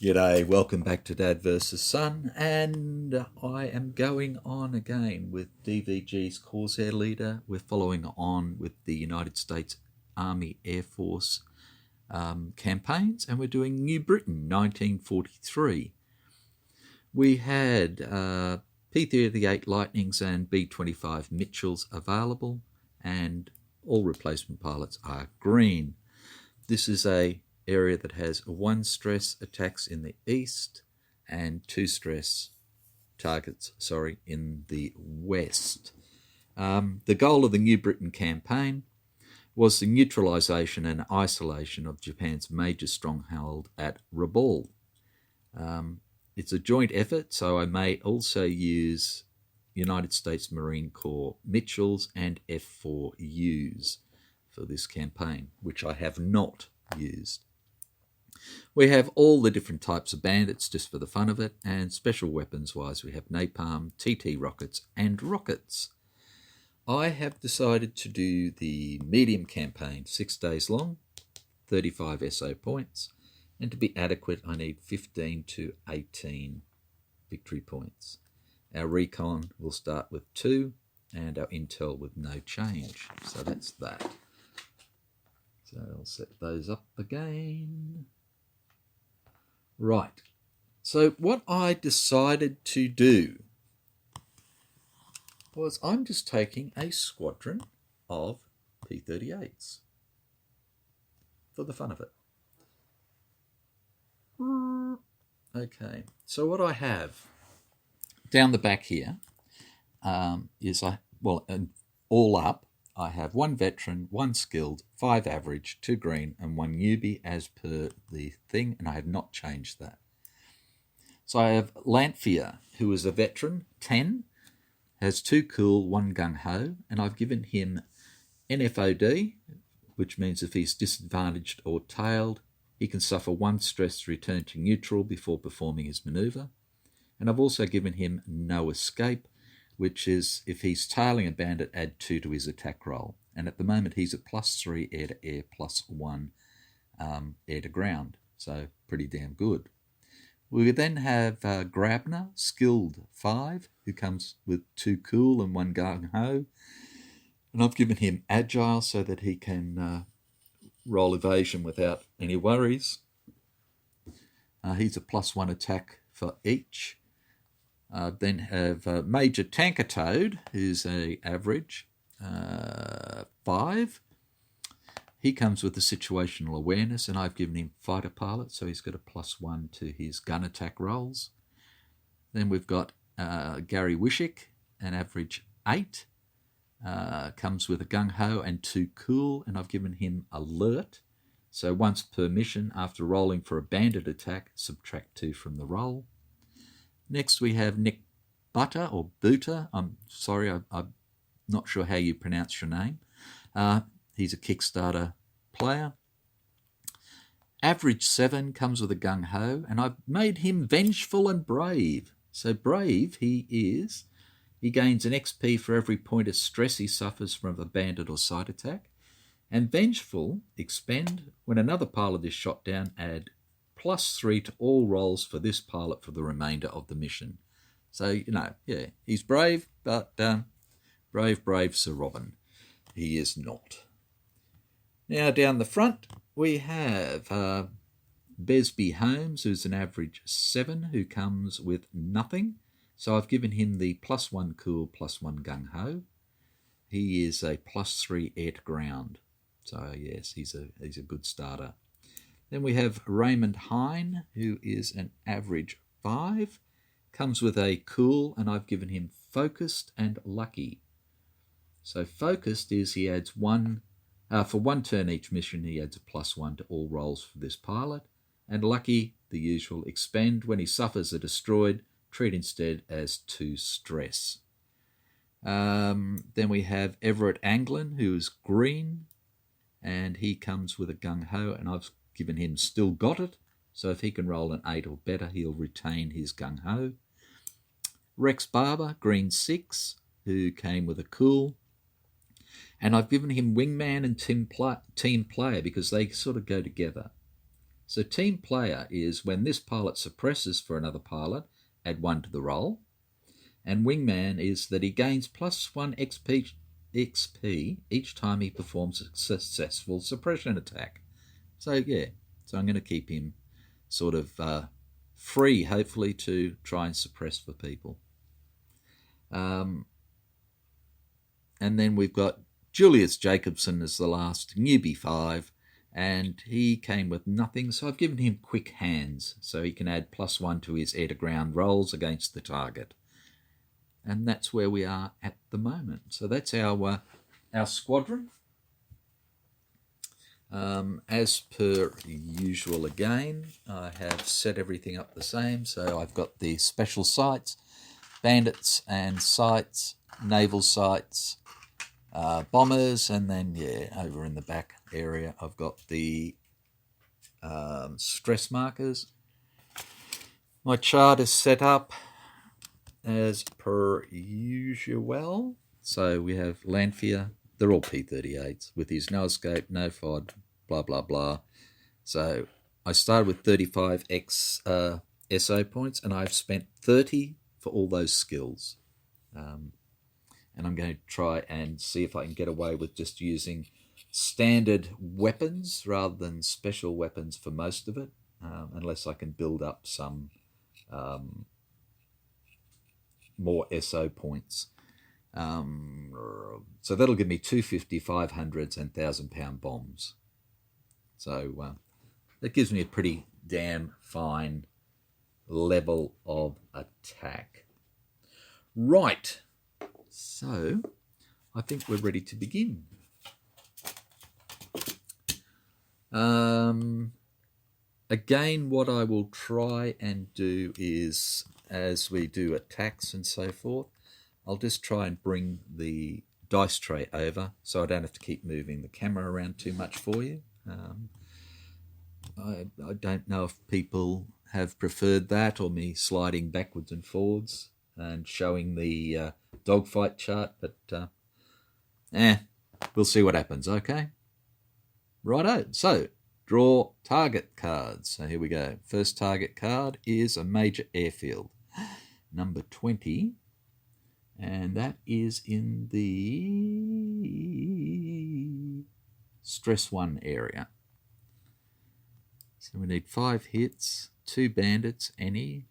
G'day, welcome back to Dad vs. Son, and I am going on again with DVG's Corsair Leader. We're following on with the United States Army Air Force campaigns, and we're doing New Britain, 1943. We had P-38 Lightnings and B-25 Mitchells available, and all replacement pilots are green. This is a area that has 1 stress attacks in the east and 2 stress targets, in the west. The goal of the New Britain campaign was the neutralisation and isolation of Japan's major stronghold at Rabaul. It's a joint effort, so I may also use United States Marine Corps Mitchells and F4Us for this campaign, which I have not used. We have all the different types of bandits just for the fun of it, and special weapons wise we have napalm, TT rockets and rockets. I have decided to do the medium campaign, 6 days long, 35 SO points, and to be adequate I need 15 to 18 victory points. Our recon will start with 2 and our intel with no change, so that's that. So I'll set those up again. Right, so what I decided to do was I'm just taking a squadron of P-38s for the fun of it. Okay, so what I have down the back here is all up, I have 1 veteran, 1 skilled, 5 average, 2 green, and 1 newbie as per the thing, and I have not changed that. So I have Lanfear, who is a veteran, 10, has 2 cool, 1 gung-ho, and I've given him NFOD, which means if he's disadvantaged or tailed, he can suffer 1 stress to return to neutral before performing his manoeuvre. And I've also given him no escape, which is if he's tailing a bandit, add 2 to his attack roll. And at the moment he's at +3 air-to-air, +1 air-to-ground. So pretty damn good. We then have Grabner, skilled 5, who comes with 2 cool and 1 gung-ho. And I've given him agile so that he can roll evasion without any worries. He's a +1 attack for each. Then have Major Tanker Toad, who's a average 5. He comes with the situational awareness, and I've given him fighter pilot, so he's got a +1 to his gun attack rolls. Then we've got Gary Wishick, an average 8. Comes with a gung-ho and 2 cool, and I've given him alert. So once per mission, after rolling for a bandit attack, subtract 2 from the roll. Next we have Nick Butter, or Buter. I'm sorry, I'm not sure how you pronounce your name. He's a Kickstarter player. Average 7, comes with a gung-ho, and I've made him vengeful and brave. So brave he is. He gains an XP for every point of stress he suffers from a bandit or side attack. And vengeful, expend, when another pilot is shot down, add +3 to all rolls for this pilot for the remainder of the mission. So, he's brave, but brave Sir Robin. He is not. Now, down the front, we have Besby Holmes, who's an average 7, who comes with nothing. So I've given him the +1 cool, +1 gung-ho. He is a +3 air-to-ground. So, yes, he's a good starter. Then we have Raymond Hine, who is an average 5, comes with a cool, and I've given him focused and lucky. So focused is he adds 1, for 1 turn each mission, he adds a +1 to all rolls for this pilot. And lucky, the usual, expend, when he suffers a destroyed, treat instead as 2 stress. Then we have Everett Anglin, who is green, and he comes with a gung-ho, and I've given him still got it, so if he can roll an 8 or better, he'll retain his gung-ho. Rex Barber, green 6, who came with a cool, and I've given him wingman and team player because they sort of go together. So team player is when this pilot suppresses for another pilot, add 1 to the roll. And wingman is that he gains +1 XP each time he performs a successful suppression attack. So yeah, so I'm going to keep him sort of free, hopefully, to try and suppress for people. And then we've got Julius Jacobson as the last newbie 5, and he came with nothing, so I've given him quick hands, so he can add +1 to his air-to-ground rolls against the target. And that's where we are at the moment. So that's our squadron. As per usual again, I have set everything up the same. So I've got the special sites, bandits and sites, naval sites, bombers, and then, over in the back area, I've got the stress markers. My chart is set up as per usual. So we have Lanfear, they're all P-38s, with his no escape, no FOD, blah, blah, blah. So I started with 35 SO points, and I've spent 30 for all those skills. And I'm going to try and see if I can get away with just using standard weapons rather than special weapons for most of it, unless I can build up some more SO points. So that'll give me 250, 500s, and 1,000-pound bombs. So that gives me a pretty damn fine level of attack. Right. So I think we're ready to begin. Again, what I will try and do is, as we do attacks and so forth, I'll just try and bring the dice tray over so I don't have to keep moving the camera around too much for you. I don't know if people have preferred that or me sliding backwards and forwards and showing the dogfight chart, but we'll see what happens, okay? Righto, so draw target cards. So here we go. First target card is a major airfield, number 20, and that is in the stress 1 area. So we need 5 hits, 2 bandits, any.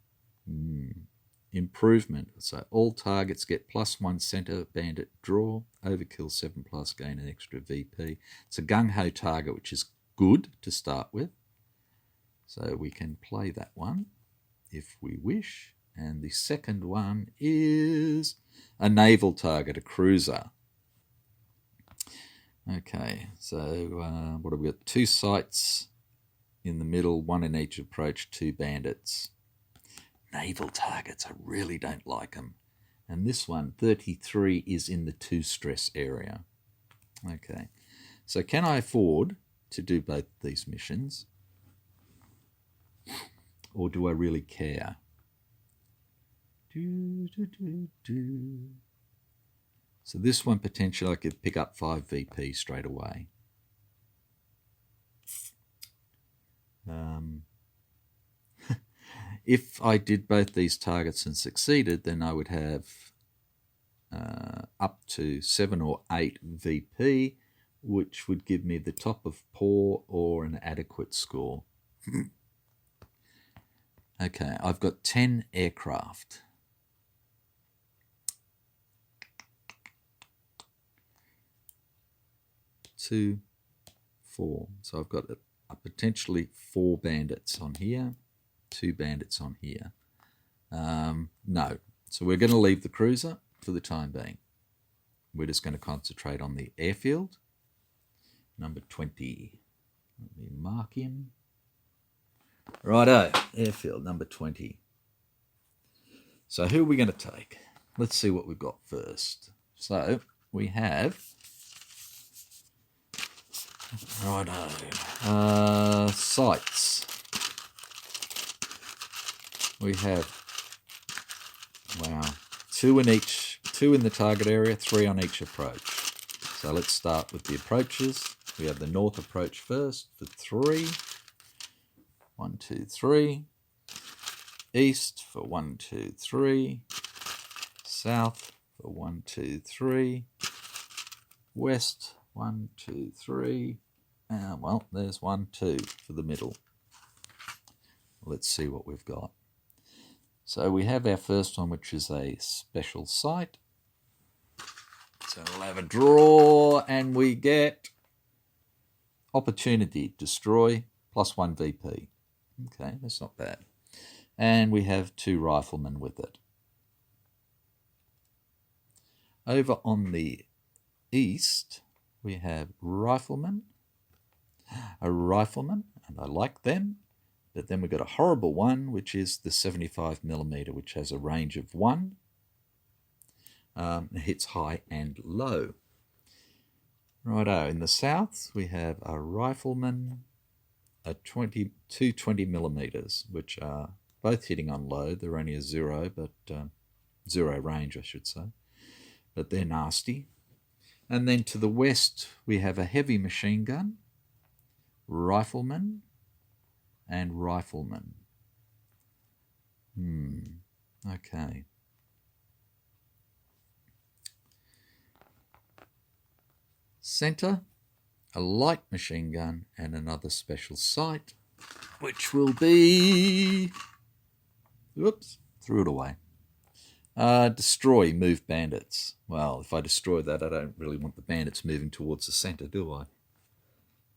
Improvement. So all targets get +1 center bandit draw, overkill 7+, gain an extra VP. It's a gung-ho target, which is good to start with. So we can play that one if we wish. And the second one is a naval target, a cruiser. Okay, so what have we got? 2 sites in the middle, 1 in each approach, 2 bandits. Naval targets, I really don't like them. And this one, 33, is in the 2 stress area. Okay, so can I afford to do both these missions? Or do I really care? So this one, potentially I could pick up 5 VP straight away. If I did both these targets and succeeded, then I would have up to 7 or 8 VP, which would give me the top of poor or an adequate score. Okay, I've got 10 aircraft. Two, 4. So I've got potentially 4 bandits on here, 2 bandits on here. No. So we're going to leave the cruiser for the time being. We're just going to concentrate on the airfield. Number 20. Let me mark him. Righto, airfield number 20. So who are we going to take? Let's see what we've got first. So we have... Righto. Sites. We have, 2 in each, 2 in the target area, 3 on each approach. So let's start with the approaches. We have the north approach first for 3. 1, 2, 3. East for 1, 2, 3. South for 1, 2, 3. West, 1, 2, 3. Well, there's 1, 2 for the middle. Let's see what we've got. So we have our first one, which is a special site. So we'll have a draw, and we get opportunity, destroy, +1 VP. Okay, that's not bad. And we have 2 riflemen with it. Over on the east, we have riflemen, a rifleman, and I like them. But then we've got a horrible one, which is the 75mm, which has a range of 1. It hits high and low. Righto, in the south, we have a rifleman, two 20mm, which are both hitting on low. They're only a 0, but 0 range, I should say. But they're nasty. And then to the west, we have a heavy machine gun, rifleman, and rifleman. Okay. Center, a light machine gun, and another special sight, which will be... Whoops, threw it away. Destroy, move bandits. Well, if I destroy that, I don't really want the bandits moving towards the center, do I?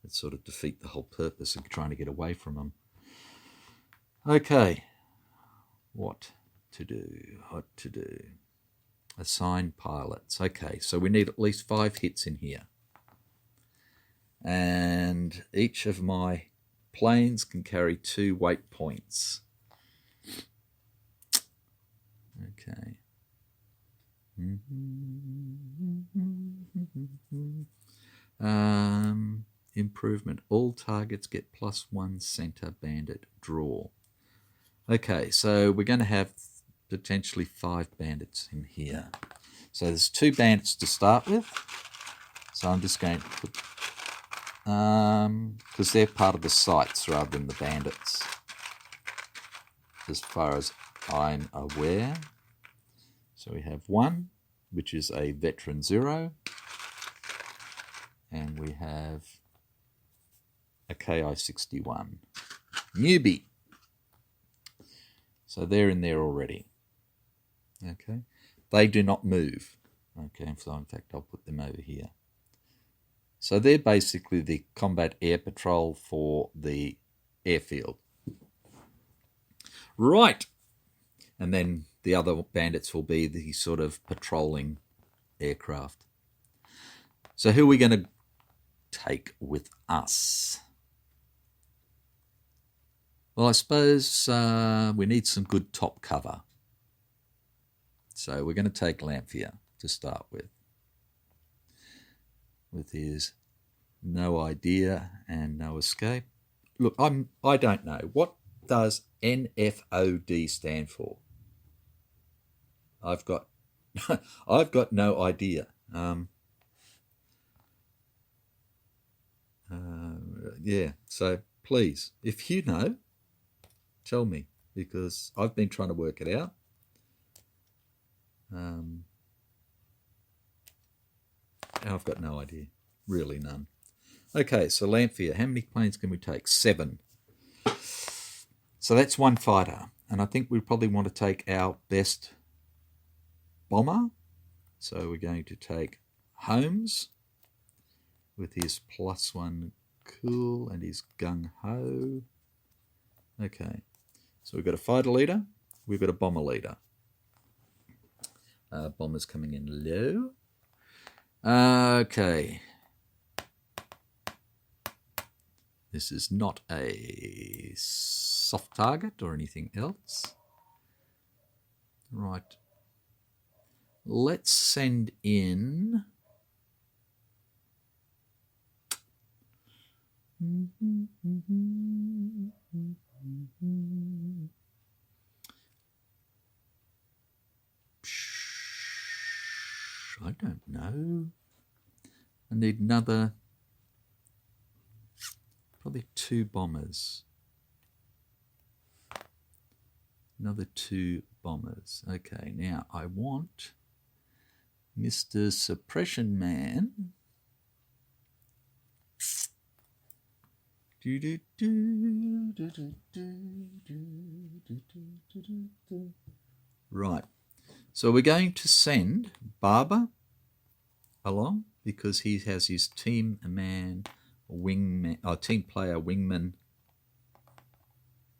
It sort of defeat the whole purpose of trying to get away from them. Okay, what to do? Assign pilots. Okay, so we need at least 5 hits in here. And each of my planes can carry 2 weight points. Okay. Improvement. All targets get +1 center bandit draw. Okay, so we're going to have potentially 5 bandits in here. So there's 2 bandits to start with. So I'm just going to put... because they're part of the sites rather than the bandits, as far as I'm aware. So we have 1, which is a veteran 0, and we have a KI-61 newbie. So they're in there already. Okay, they do not move. Okay, so in fact I'll put them over here. So they're basically the combat air patrol for the airfield. Right. And then the other bandits will be the sort of patrolling aircraft. So who are we going to take with us? Well, I suppose we need some good top cover. So we're going to take Lanphier to start with his no idea and no escape. Look, I don't know. What does NFOD stand for? I've got no idea. Yeah, so please, if you know, tell me, because I've been trying to work it out. I've got no idea, really none. Okay, so Lanphier, how many planes can we take? 7. So that's 1 fighter, and I think we probably want to take our best bomber. So we're going to take Holmes with his +1 cool and his gung-ho. Okay, so we've got a fighter leader, we've got a bomber leader. Bomber's coming in low. Okay. This is not a soft target or anything else. Right. Let's send in... I don't know. I need another, probably 2 bombers. Another 2 bombers. Okay, now I want Mr. Suppression Man. Right. So we're going to send Barber along because he has his team man, wingman, team player wingman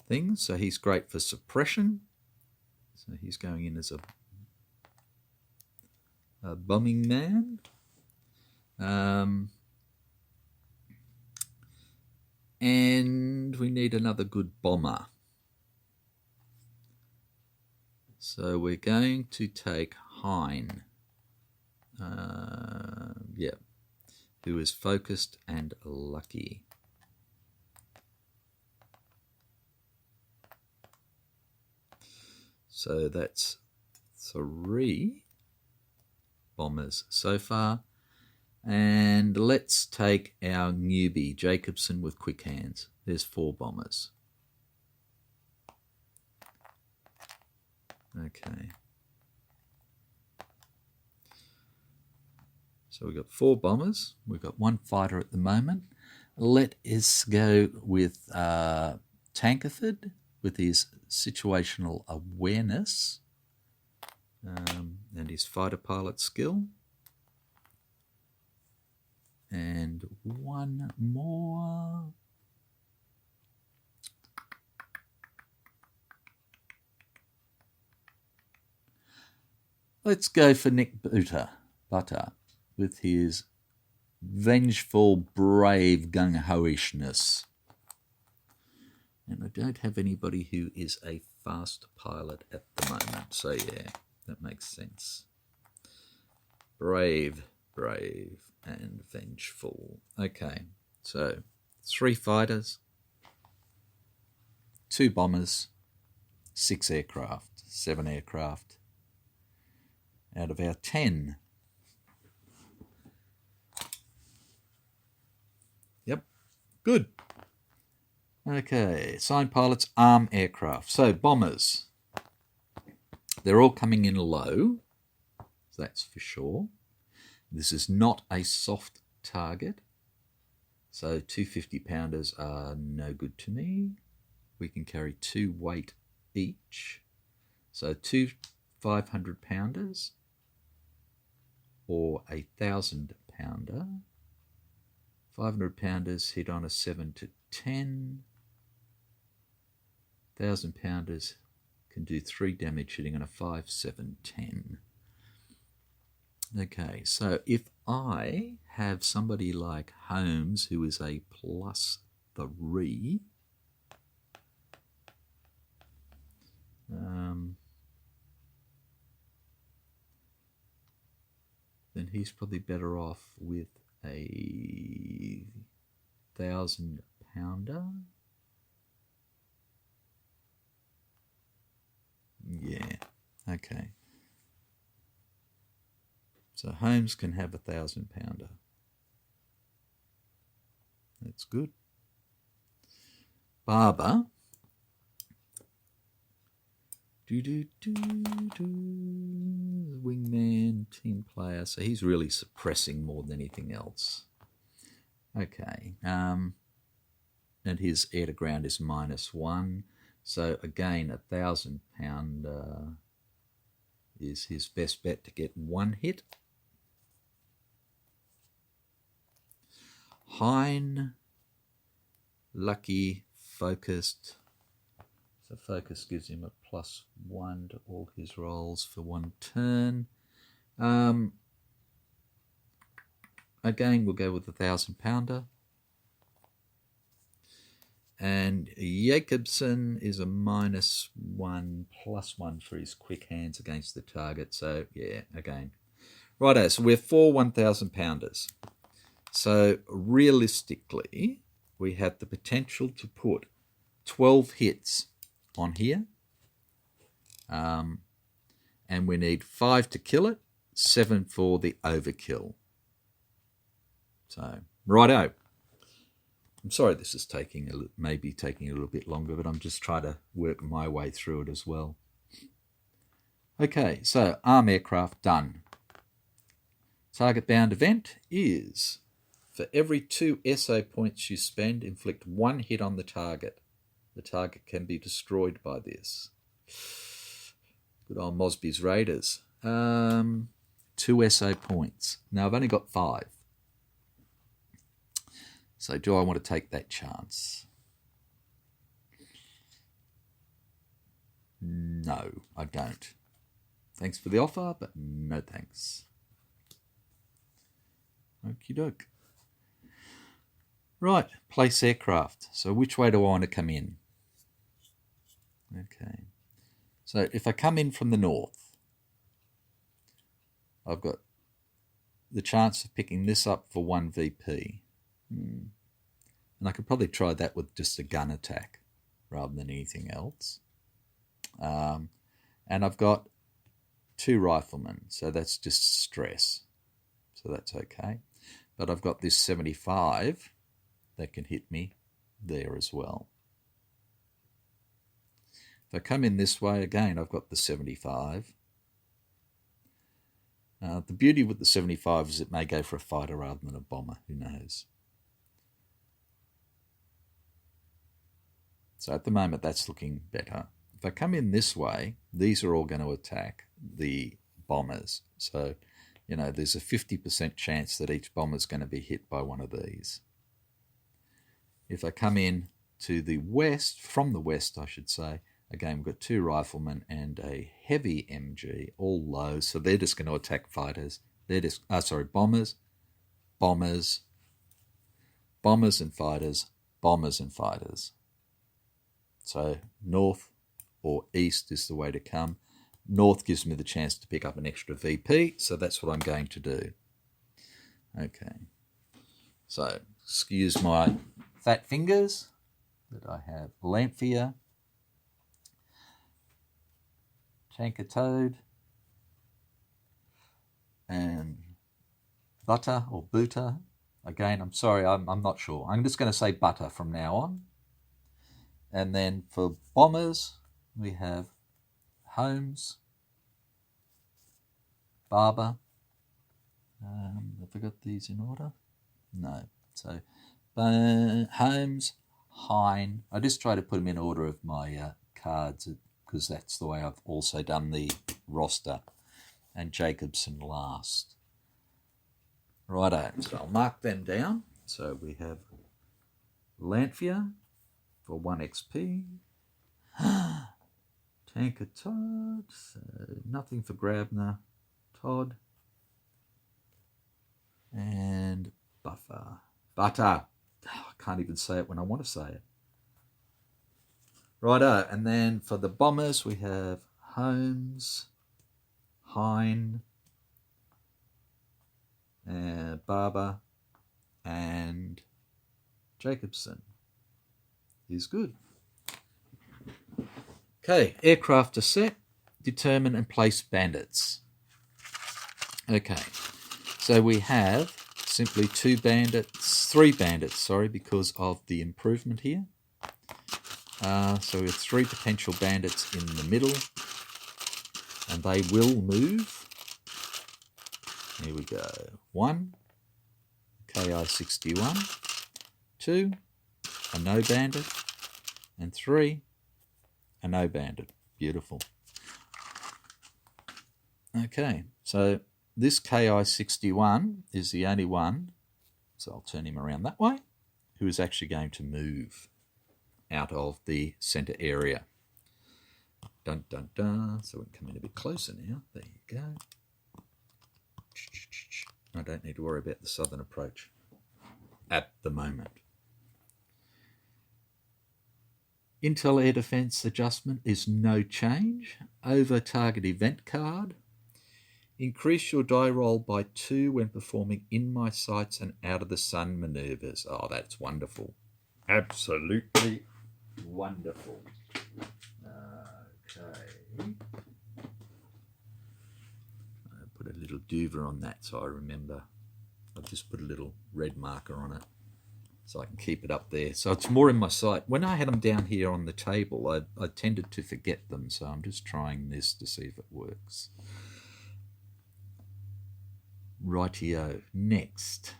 thing. So he's great for suppression. So he's going in as a bombing man. And we need another good bomber. So we're going to take Hein. Who is focused and lucky. So that's 3 bombers so far. And let's take our newbie, Jacobson, with quick hands. There's 4 bombers. Okay. So we've got 4 bombers. We've got 1 fighter at the moment. Let us go with Tankerford with his situational awareness and his fighter pilot skill. And 1 more. Let's go for Nick Butter with his vengeful, brave gung-ho-ishness. And I don't have anybody who is a fast pilot at the moment. So yeah, that makes sense. Brave, and vengeful. Okay, so 3 fighters, 2 bombers, 6 aircraft, 7 aircraft out of our 10. Yep, good. Okay, assigned pilots, arm aircraft. So bombers, they're all coming in low, that's for sure. This is not a soft target, so 2 50-pounders are no good to me. We can carry 2 weight each, so 2 500-pounders or a 1,000-pounder. 500-pounders hit on a 7 to 10. 1,000-pounders can do 3 damage hitting on a 5, 7, 10. Okay, so if I have somebody like Holmes who is a +3, then he's probably better off with a 1,000-pounder. Yeah, okay. So Holmes can have a 1,000-pounder. That's good. Barber. Wingman, team player. So he's really suppressing more than anything else. Okay. And his air to ground is -1. So again, a 1,000-pounder is his best bet to get 1 hit. Hein, lucky, focused. So focus gives him a +1 to all his rolls for 1 turn. Again, we'll go with the 1,000-pounder. And Jacobson is a -1, +1 for his quick hands against the target. So, yeah, again. Righto, so we're 4 1,000-pounders. So, realistically, we have the potential to put 12 hits on here. And we need 5 to kill it, 7 for the overkill. So, righto. I'm sorry this is maybe taking a little bit longer, but I'm just trying to work my way through it as well. Okay, so arm aircraft done. Target bound event is, for every 2 SO points you spend, inflict 1 hit on the target. The target can be destroyed by this. Good old Mosby's Raiders. 2 SO points. Now I've only got 5. So do I want to take that chance? No, I don't. Thanks for the offer, but no thanks. Okie doke. Right, place aircraft. So which way do I want to come in? Okay. So if I come in from the north, I've got the chance of picking this up for 1 VP. And I could probably try that with just a gun attack rather than anything else. And I've got 2 riflemen, so that's just stress. So that's okay. But I've got this 75 that can hit me there as well. If I come in this way, again, I've got the 75. The beauty with the 75 is it may go for a fighter rather than a bomber. Who knows? So at the moment, that's looking better. If I come in this way, these are all going to attack the bombers. So, you know, there's a 50% chance that each bomber is going to be hit by one of these. If I come in to the west, from the west, I should say, again, we've got 2 riflemen and a heavy MG, all low. So they're just going to attack fighters. They're just, bombers, bombers, bombers and fighters, bombers and fighters. So north or east is the way to come. North gives me the chance to pick up an extra VP, so that's what I'm going to do. Okay. So, excuse my fat fingers, but I have Lanfear, Tanker Toad, and Butter or Butter. Again, I'm sorry, I'm not sure. I'm just going to say Butter from now on. And then for bombers, we have Holmes, Barber. Have I got these in order? No. So Holmes, Hine. I just try to put them in order of my cards because that's the way I've also done the roster. And Jacobson last. Righto. So I'll mark them down. So we have Lanfear for 1 XP. Tanker Todd, so nothing for Grabner. Todd. And Butter. Oh, I can't even say it when I want to say it. Righto, and then for the bombers we have Holmes, Hine, Barber, and Jacobson. Is good. Okay, aircraft are set. Determine and place bandits. Okay, so we have simply 3 bandits, sorry, because of the improvement here. So we have 3 potential bandits in the middle, and they will move. Here we go. 1, KI-61, 2, a no bandit, and 3, a no bandit. Beautiful. Okay, so this KI-61 is the only one, so I'll turn him around that way, who is actually going to move out of the centre area. Dun, dun, dun. So we're coming a bit closer now. There you go. I don't need to worry about the southern approach at the moment. Intel Air Defence adjustment is no change. Over target event card. Increase your die roll by 2 when performing in my sights and out of the sun manoeuvres. Oh, that's wonderful. Absolutely wonderful. Okay. I'll put a little duva on that so I remember. I've just put a little red marker on it so I can keep it up there. So it's more in my sight. When I had them down here on the table, I tended to forget them, so I'm just trying this to see if it works. Rightio. Next.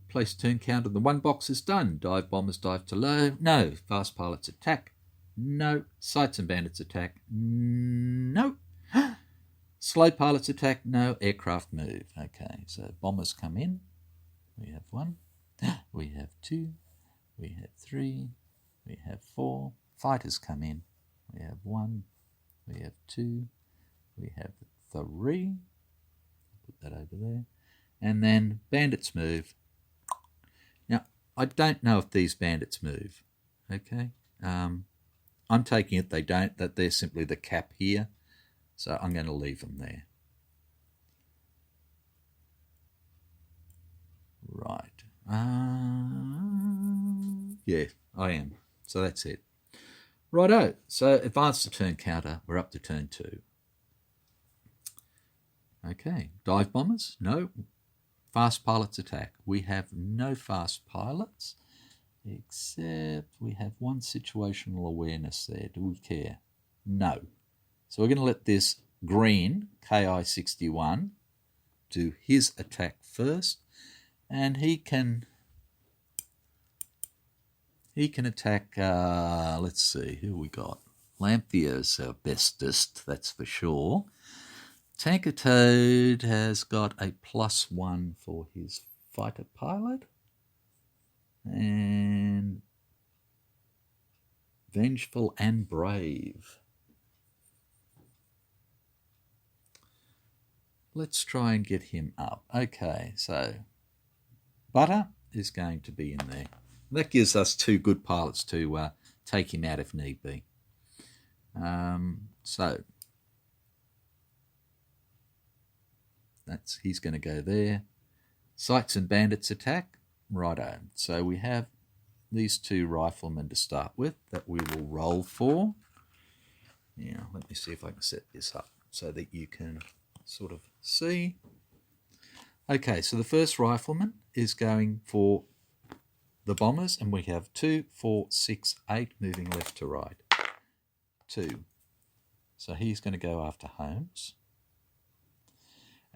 Place turn counter. The one box is done. Dive bombers dive to low. No. Fast pilots attack. No. Sights and bandits attack. No. Slow pilots attack. No. Aircraft move. Okay, so bombers come in. We have 1. We have 2. We have 3. We have 4. Fighters come in. We have 1. We have 2. We have 3. Put that over there. And then bandits move. Now, I don't know if these bandits move. Okay. I'm taking it they don't, that they're simply the cap here. So I'm going to leave them there. Right. Yeah, I am. So that's it. Righto. So advance the turn counter. We're up to turn 2. Okay. Dive bombers? No. Fast pilots attack. We have no fast pilots, except we have 1 situational awareness there. Do we care? No. So we're going to let this green KI-61 do his attack first, and he can attack, let's see, who we got? Lamphier's our bestest, that's for sure. Tanker Toad has got a +1 for his fighter pilot. And Vengeful and Brave. Let's try and get him up. Okay, so Butter is going to be in there. That gives us 2 good pilots to take him out if need be. So he's going to go there. Sights and bandits attack. Righto. So we have these 2 riflemen to start with that we will roll for. Now, let me see if I can set this up so that you can sort of see. Okay, so the first rifleman is going for the bombers, and we have 2, 4, 6, 8 moving left to right. 2. So he's going to go after Holmes.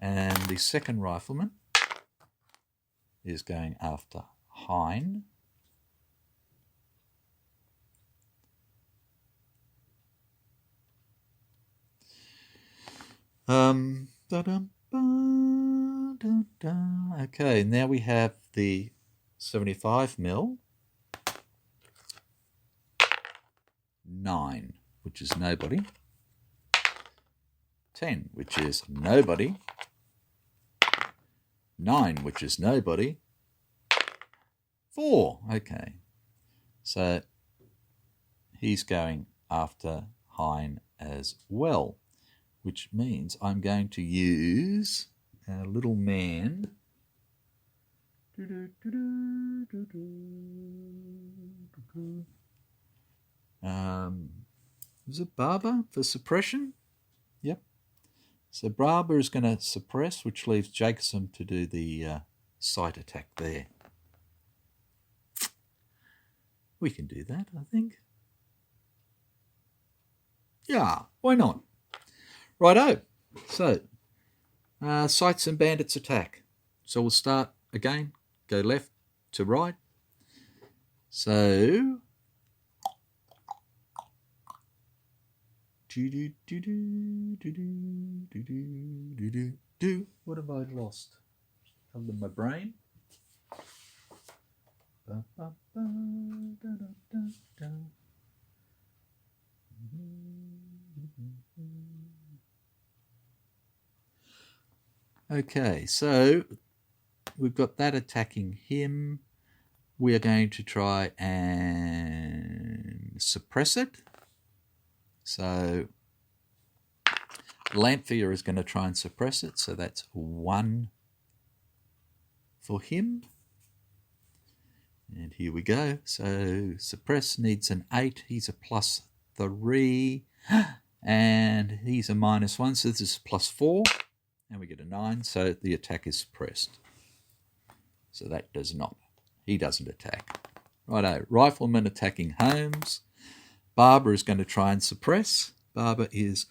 And the second rifleman is going after Hine. Okay, now we have the 75mm. 9, which is nobody. 10, which is nobody. 9, which is nobody. 4, okay. So he's going after Hine as well, which means I'm going to use our little man. Is it Barber for suppression? Yep. So Barber is going to suppress, which leaves Jacobson to do the sight attack there. We can do that, I think. Yeah, why not? Righto. So, sights and bandits attack. So we'll start again, go left to right. So, what have I lost? Under my brain. Okay, so we've got that attacking him. We are going to try and suppress it. So Lamphia is going to try and suppress it. So that's 1 for him. And here we go. So suppress needs an 8. He's a +3. And he's a -1. So this is +4. And we get a 9. So the attack is suppressed. So that does not. He doesn't attack. Righto, rifleman attacking Holmes. Barber is going to try and suppress. Barber is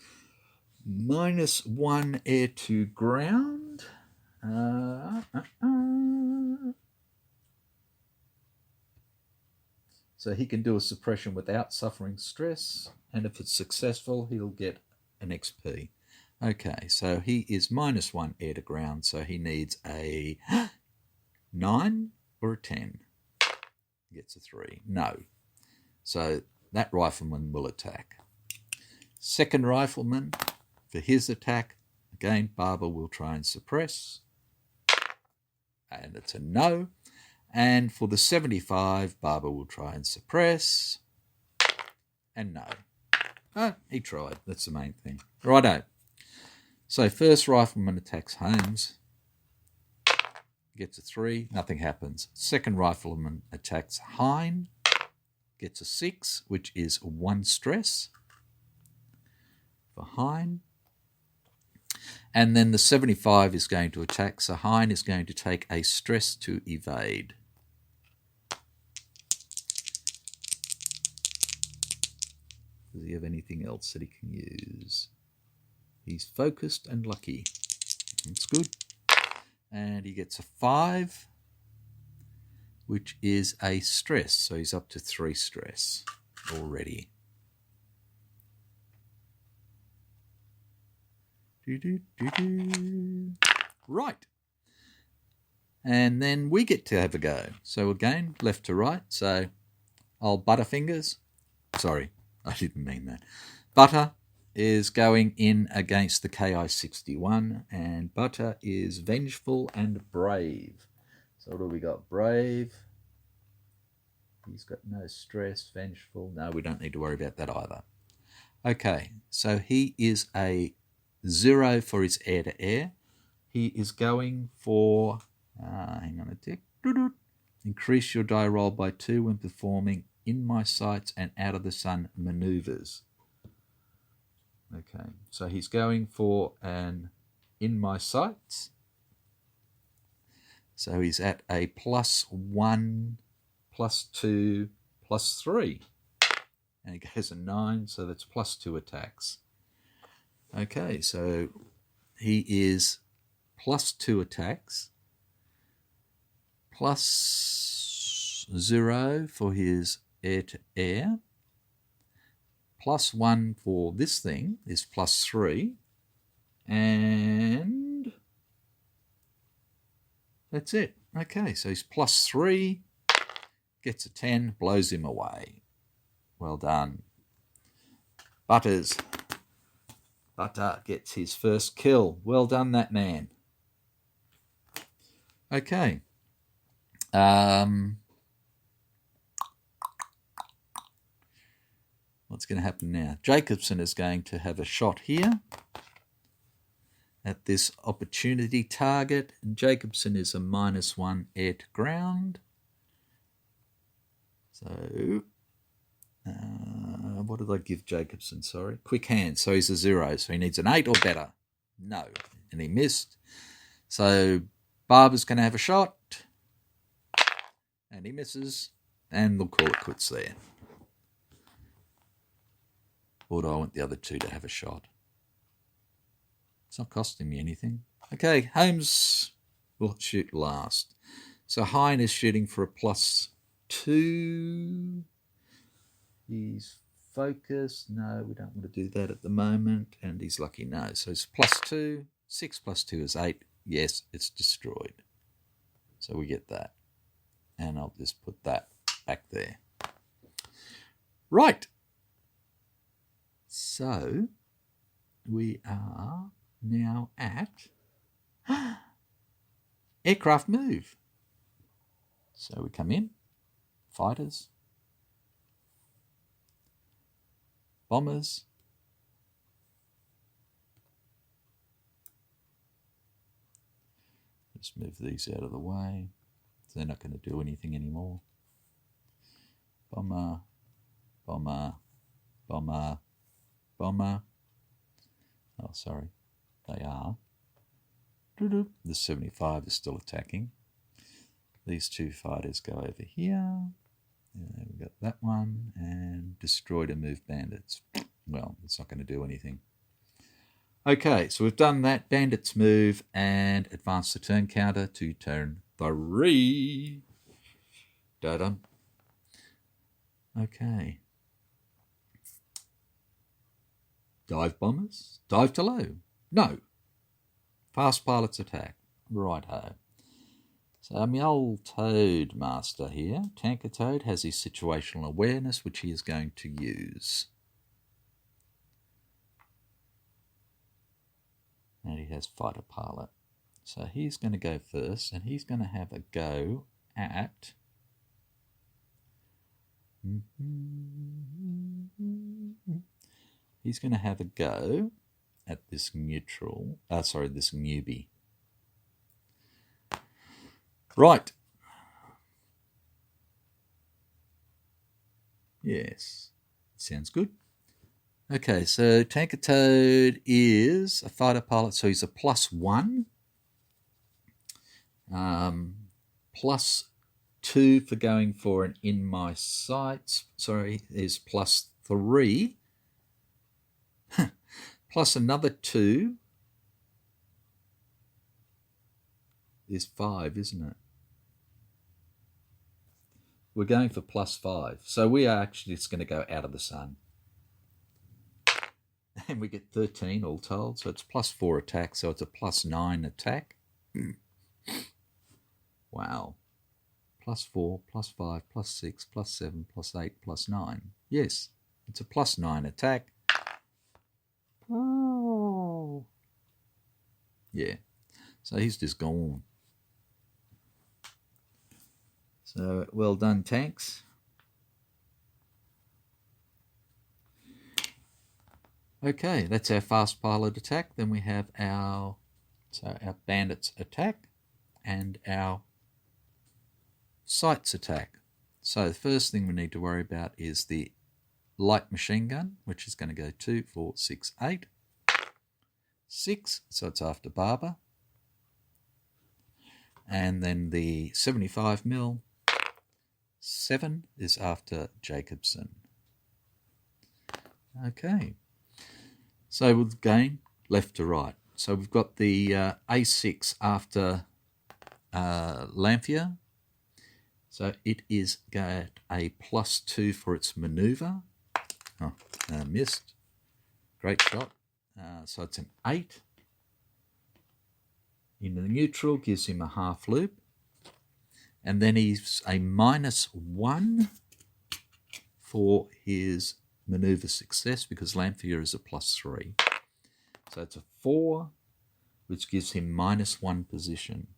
-1 air to ground. So he can do a suppression without suffering stress, and if it's successful, he'll get an XP. Okay, so he is -1 air to ground, so he needs a 9 or a 10. Gets a 3. No. So that rifleman will attack. Second rifleman, for his attack, again, Barber will try and suppress. And it's a no. And for the 75, Barber will try and suppress. And no. Oh, he tried. That's the main thing. Righto. So first rifleman attacks Holmes. Gets a 3. Nothing happens. Second rifleman attacks Hine. Gets a 6, which is 1 stress for Hine. And then the 75 is going to attack, so Hine is going to take a stress to evade. Does he have anything else that he can use? He's focused and lucky. That's good. And he gets a 5, which is a stress. So he's up to 3 stress already. Right. And then we get to have a go. So again, left to right. So old Butterfingers. Sorry, I didn't mean that. Butter is going in against the KI-61, and Butter is vengeful and brave. So what do we got? Brave. He's got no stress. Vengeful. No, we don't need to worry about that either. Okay, so he is a 0 for his air-to-air. He is going for, hang on a tick, increase your die roll by 2 when performing in my sights and out of the sun maneuvers. Okay, so he's going for an in my sights. So he's at a +1, +2, +3. And he goes a 9, so that's +2 attacks. Okay, so he is +2 attacks, +0 for his air-to-air, +1 for this thing is +3, and that's it. Okay, so he's +3, gets a 10, blows him away. Well done. Butter gets his first kill. Well done, that man. Okay. What's going to happen now? Jacobson is going to have a shot here at this opportunity target. And Jacobson is a -1 air to ground. So, what did I give Jacobson? Sorry. Quick hand. So he's a 0. So he needs an 8 or better. No. And he missed. So Barber's going to have a shot. And he misses. And we'll call it quits there. Or do I want the other two to have a shot? It's not costing me anything. Okay, Holmes will shoot last. So Hine is shooting for a +2. He's focused. No, we don't want to do that at the moment. And he's lucky. No. So it's +2. 6 + 2 is 8. Yes, it's destroyed. So we get that. And I'll just put that back there. Right. So we are now at aircraft move. So we come in, fighters, bombers, just move these out of the way. They're not going to do anything anymore. Bomber, bomber, bomber, bomber. Oh, sorry. They are. The 75 is still attacking. These two fighters go over here. We've got that one, and destroy to move bandits. Well, it's not going to do anything. Okay, so we've done that. Bandits move and advance the turn counter to turn 3. Da-dum. Okay. Dive bombers. Dive to low. No. Fast pilots attack. Righto. So my old Toad master here, Tanker Toad, has his situational awareness, which he is going to use. And he has fighter pilot. So he's going to go first, and he's going to have a go at... He's going to have a go at this this newbie. Right. Yes, sounds good. Okay, so Tanker Toad is a fighter pilot, so he's a +1. +2 for going for an in my sights. Sorry, is +3. Plus another 2 is 5, isn't it? We're going for +5. So we are actually just going to go out of the sun. And we get 13 all told. So it's +4 attack. So it's a +9 attack. Wow. +4, +5, +6, +7, +8, +9. Yes, it's a +9 attack. Oh. Yeah. So he's just gone. So well done, tanks. Okay, that's our fast pilot attack. Then we have our bandits attack and our sights attack. So the first thing we need to worry about is the light machine gun, which is going to go 2, 4, 6, 8. 6, so it's after Barber. And then the 75mm, 7 is after Jacobson. Okay. So we'll gain left to right. So we've got the A6 after Lanphier. So it is got a +2 for its manoeuvre. Oh, missed. Great shot. So it's an 8. Into the neutral, gives him a half loop. And then he's a -1 for his manoeuvre success because Lanphier is a +3. So it's a 4, which gives him -1 position.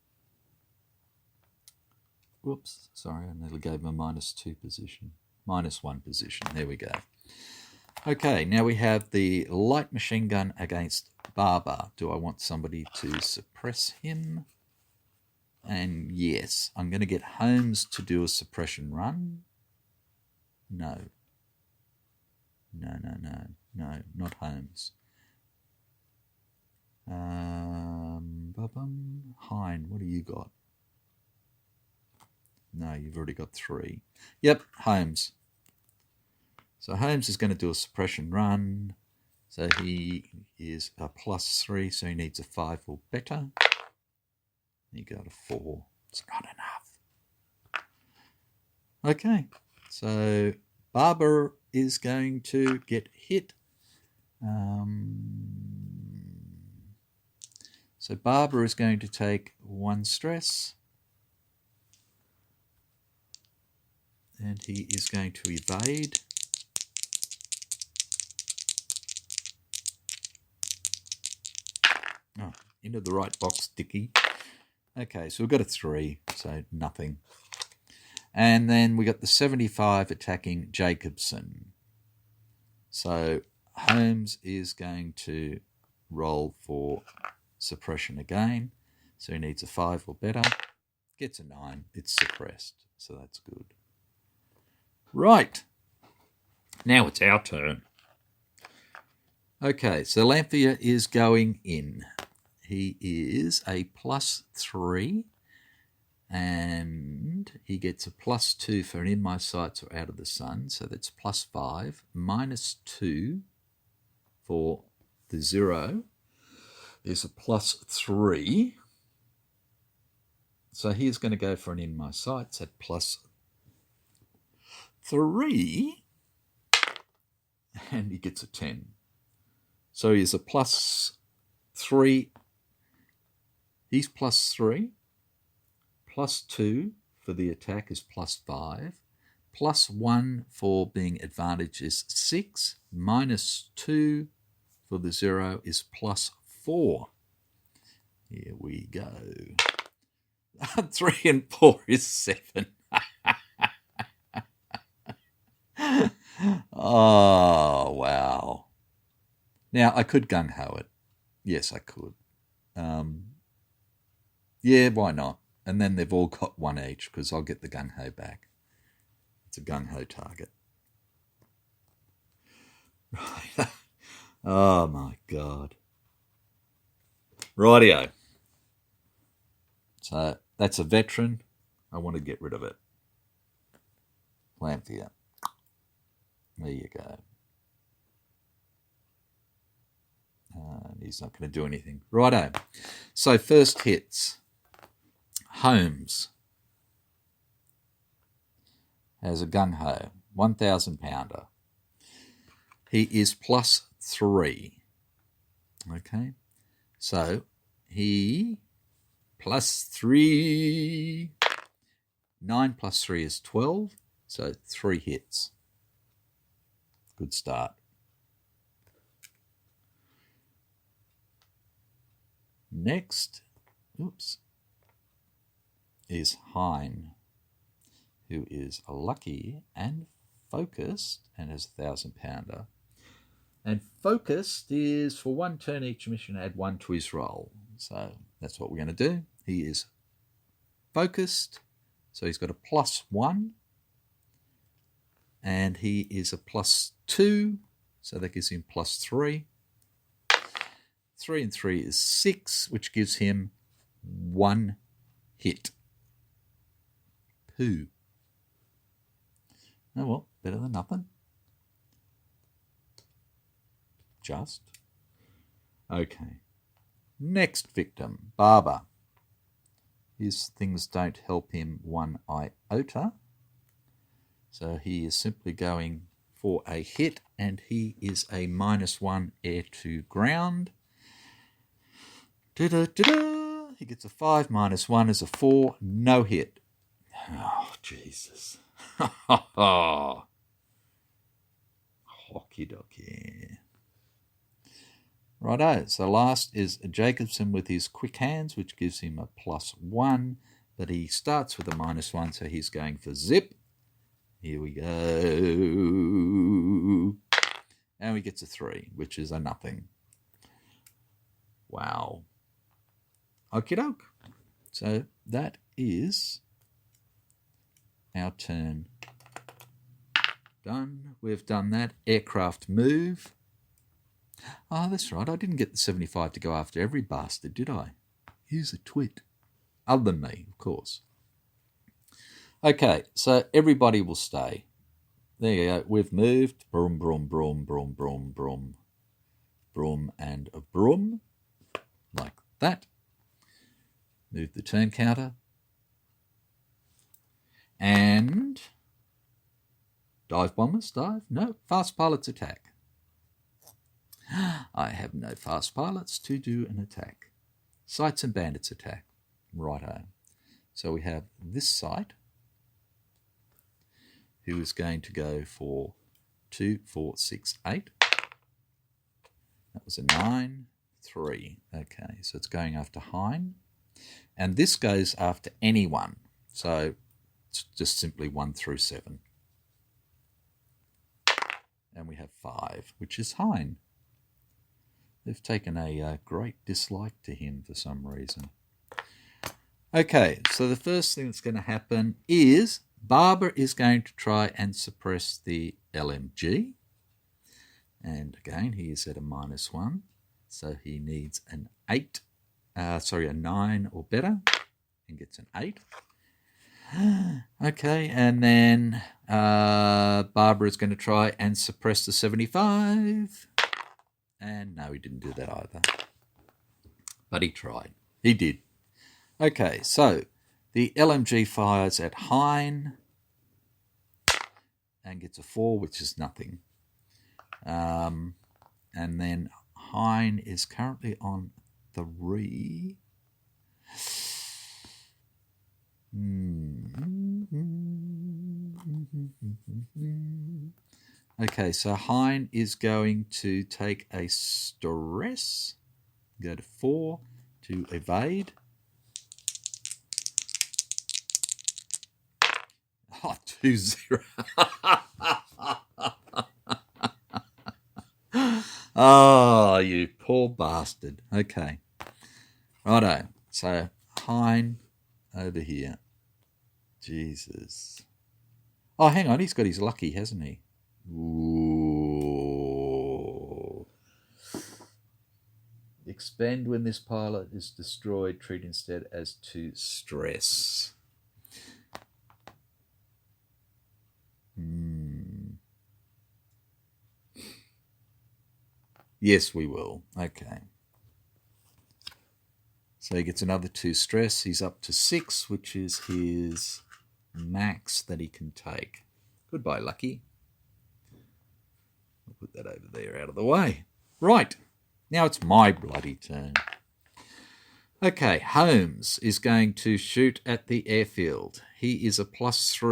Whoops, sorry, I nearly gave him a -2 position. -1 position, there we go. Okay, now we have the light machine gun against Barber. Do I want somebody to suppress him? And yes, I'm going to get Holmes to do a suppression run. No. No, not Holmes. Hein, what do you got? No, you've already got 3. Yep, Holmes. So Holmes is going to do a suppression run. So he is a +3, so he needs a 5 or better. He got a 4. It's not enough. Okay, so Barber is going to get hit. So Barber is going to take 1 stress. And he is going to evade. Oh, into the right box, Dickie. Okay, so we've got a 3, so nothing. And then we got the 75 attacking Jacobson. So Holmes is going to roll for suppression again. So he needs a 5 or better. Gets a 9. It's suppressed, so that's good. Right. Now it's our turn. Okay, so Lanphier is going in. He is a +3. And he gets a +2 for an in my sights or out of the sun. So that's +5. -2 for the 0 is a +3. So he's going to go for an in my sights at +3. And he gets a 10. So he's a +3. He's +3. +2 for the attack is +5. +1 for being advantage is 6. -2 for the 0 is +4. Here we go. 3 and 4 is 7. Oh, wow. Now, I could gung-ho it. Yes, I could. Yeah, why not? And then they've all got 1 each because I'll get the gung-ho back. It's a gung-ho target. Right. Oh, my God. Rightio. So that's a veteran. I want to get rid of it. Lanthea. There you go. And he's not going to do anything. Righto. So first hits. Holmes has a gung-ho, 1,000 pounder. He is +3. Okay. So he +3. 9 + 3 is 12. So 3 hits. Good start. Next, is Hein, who is lucky and focused and has a 1,000 pounder. And focused is for 1 turn each mission, add 1 to his roll. So that's what we're going to do. He is focused, so he's got a +1. And he is a +2, so that gives him +3. 3 and 3 is 6, which gives him 1 hit. Pooh. Oh well, better than nothing. Just. Okay. Next victim, Barber. His things don't help him 1 iota. So he is simply going for a hit, and he is a -1 air to ground. Da-da-da-da. He gets a 5, -1 is a 4, no hit. Oh, Jesus. Hockey docky. Righto, so last is Jacobson with his quick hands, which gives him a +1, but he starts with a -1, so he's going for zip. Here we go. And he gets a 3, which is a nothing. Wow. Okie doke. So that is our turn done. We've done that. Aircraft move. Oh, that's right. I didn't get the 75 to go after every bastard, did I? Here's a twit. Other than me, of course. Okay, so everybody will stay. There you go. We've moved. Broom, broom, broom, broom, broom, broom. Broom and a broom. Like that. Move the turn counter. And dive bombers, dive? No, fast pilots attack. I have no fast pilots to do an attack. Sights and bandits attack. Righto. So we have this sight, who is going to go for 2, 4, 6, 8. That was a 9, 3. Okay, so it's going after Hein. And this goes after anyone. So it's just simply 1 through 7. And we have 5, which is Hein. They've taken a great dislike to him for some reason. Okay, so the first thing that's going to happen is Barber is going to try and suppress the LMG. And again, he is at a -1. So he needs an 8, a 9 or better, and gets an 8. Okay, and then Barbara is going to try and suppress the 75. And no, he didn't do that either. But he tried. He did. Okay, so the LMG fires at Hein and gets a 4, which is nothing. And then Hein is currently on 3. Okay, so Hein is going to take a stress, go to 4 to evade. Oh, 2-0. Oh, you poor bastard. Okay. Righto. So, Hein over here. Jesus. Oh, hang on. He's got his lucky, hasn't he? Ooh. Expend when this pilot is destroyed. Treat instead as to stress. Yes, we will. Okay. So he gets another 2 stress. He's up to 6, which is his max that he can take. Goodbye, Lucky. I'll put that over there out of the way. Right. Now it's my bloody turn. Okay, Holmes is going to shoot at the airfield. He is a +3.